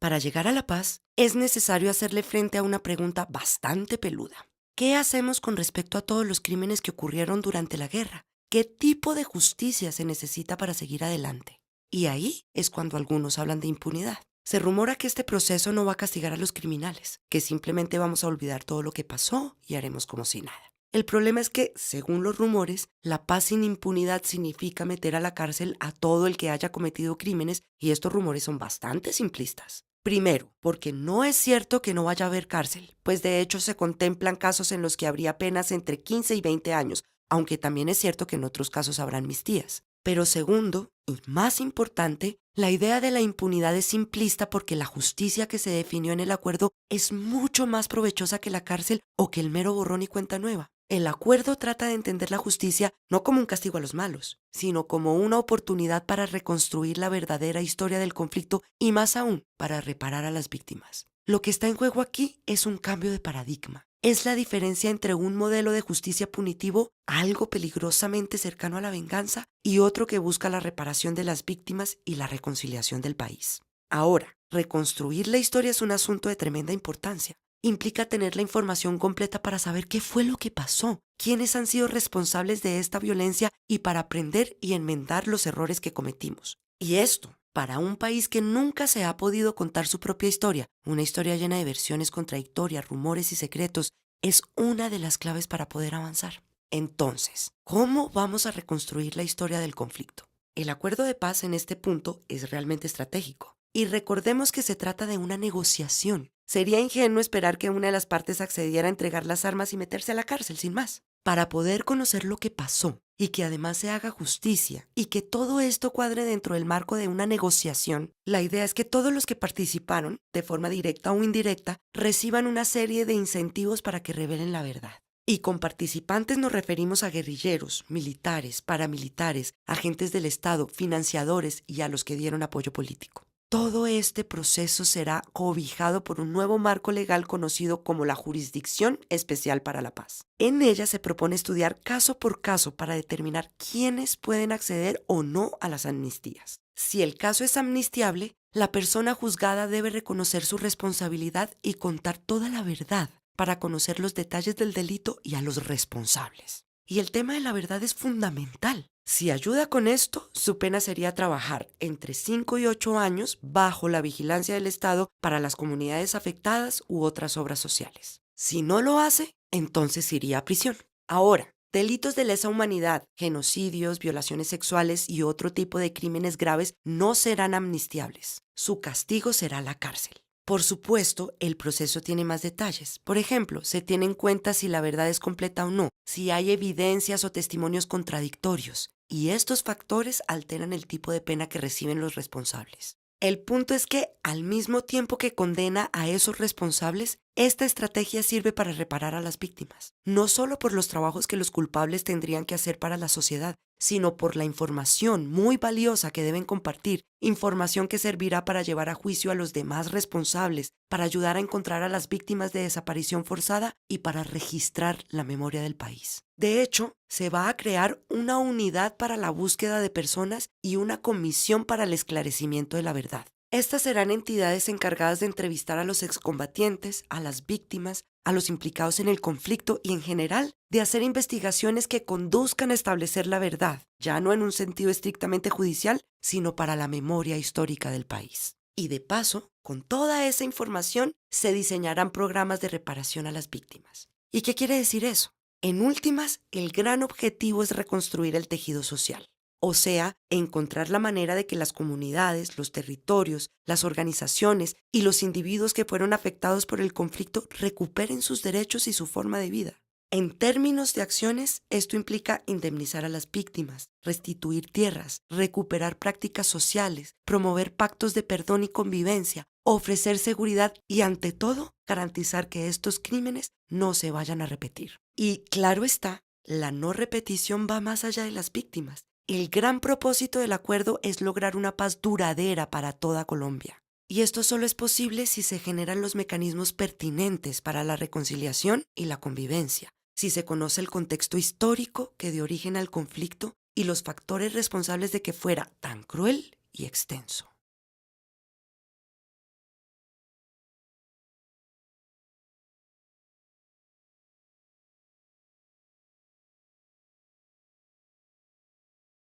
Para llegar a la paz, es necesario hacerle frente a una pregunta bastante peluda. ¿Qué hacemos con respecto a todos los crímenes que ocurrieron durante la guerra? ¿Qué tipo de justicia se necesita para seguir adelante? Y ahí es cuando algunos hablan de impunidad. Se rumora que este proceso no va a castigar a los criminales, que simplemente vamos a olvidar todo lo que pasó y haremos como si nada. El problema es que, según los rumores, la paz sin impunidad significa meter a la cárcel a todo el que haya cometido crímenes, y estos rumores son bastante simplistas. Primero, porque no es cierto que no vaya a haber cárcel, pues de hecho se contemplan casos en los que habría penas entre 15 y 20 años, aunque también es cierto que en otros casos habrá amnistías. Pero segundo, y más importante, la idea de la impunidad es simplista porque la justicia que se definió en el acuerdo es mucho más provechosa que la cárcel o que el mero borrón y cuenta nueva. El acuerdo trata de entender la justicia no como un castigo a los malos, sino como una oportunidad para reconstruir la verdadera historia del conflicto y más aún para reparar a las víctimas. Lo que está en juego aquí es un cambio de paradigma. Es la diferencia entre un modelo de justicia punitivo, algo peligrosamente cercano a la venganza, y otro que busca la reparación de las víctimas y la reconciliación del país. Ahora, reconstruir la historia es un asunto de tremenda importancia. Implica tener la información completa para saber qué fue lo que pasó, quiénes han sido responsables de esta violencia y para aprender y enmendar los errores que cometimos. Y esto, para un país que nunca se ha podido contar su propia historia, una historia llena de versiones contradictorias, rumores y secretos, es una de las claves para poder avanzar. Entonces, ¿cómo vamos a reconstruir la historia del conflicto? El acuerdo de paz en este punto es realmente estratégico. Y recordemos que se trata de una negociación. Sería ingenuo esperar que una de las partes accediera a entregar las armas y meterse a la cárcel sin más. Para poder conocer lo que pasó y que además se haga justicia y que todo esto cuadre dentro del marco de una negociación, la idea es que todos los que participaron, de forma directa o indirecta, reciban una serie de incentivos para que revelen la verdad. Y con participantes nos referimos a guerrilleros, militares, paramilitares, agentes del Estado, financiadores y a los que dieron apoyo político. Todo este proceso será cobijado por un nuevo marco legal conocido como la Jurisdicción Especial para la Paz. En ella se propone estudiar caso por caso para determinar quiénes pueden acceder o no a las amnistías. Si el caso es amnistiable, la persona juzgada debe reconocer su responsabilidad y contar toda la verdad para conocer los detalles del delito y a los responsables. Y el tema de la verdad es fundamental. Si ayuda con esto, su pena sería trabajar entre 5 y 8 años bajo la vigilancia del Estado para las comunidades afectadas u otras obras sociales. Si no lo hace, entonces iría a prisión. Ahora, delitos de lesa humanidad, genocidios, violaciones sexuales y otro tipo de crímenes graves no serán amnistiables. Su castigo será la cárcel. Por supuesto, el proceso tiene más detalles. Por ejemplo, se tiene en cuenta si la verdad es completa o no, si hay evidencias o testimonios contradictorios, y estos factores alteran el tipo de pena que reciben los responsables. El punto es que, al mismo tiempo que condena a esos responsables, esta estrategia sirve para reparar a las víctimas, no solo por los trabajos que los culpables tendrían que hacer para la sociedad, sino por la información muy valiosa que deben compartir, información que servirá para llevar a juicio a los demás responsables, para ayudar a encontrar a las víctimas de desaparición forzada y para registrar la memoria del país. De hecho, se va a crear una unidad para la búsqueda de personas y una comisión para el esclarecimiento de la verdad. Estas serán entidades encargadas de entrevistar a los excombatientes, a las víctimas, a los implicados en el conflicto y en general de hacer investigaciones que conduzcan a establecer la verdad, ya no en un sentido estrictamente judicial, sino para la memoria histórica del país. Y de paso, con toda esa información se diseñarán programas de reparación a las víctimas. ¿Y qué quiere decir eso? En últimas, el gran objetivo es reconstruir el tejido social. O sea, encontrar la manera de que las comunidades, los territorios, las organizaciones y los individuos que fueron afectados por el conflicto recuperen sus derechos y su forma de vida. En términos de acciones, esto implica indemnizar a las víctimas, restituir tierras, recuperar prácticas sociales, promover pactos de perdón y convivencia, ofrecer seguridad y, ante todo, garantizar que estos crímenes no se vayan a repetir. Y claro está, la no repetición va más allá de las víctimas. El gran propósito del acuerdo es lograr una paz duradera para toda Colombia. Y esto solo es posible si se generan los mecanismos pertinentes para la reconciliación y la convivencia, si se conoce el contexto histórico que dio origen al conflicto y los factores responsables de que fuera tan cruel y extenso.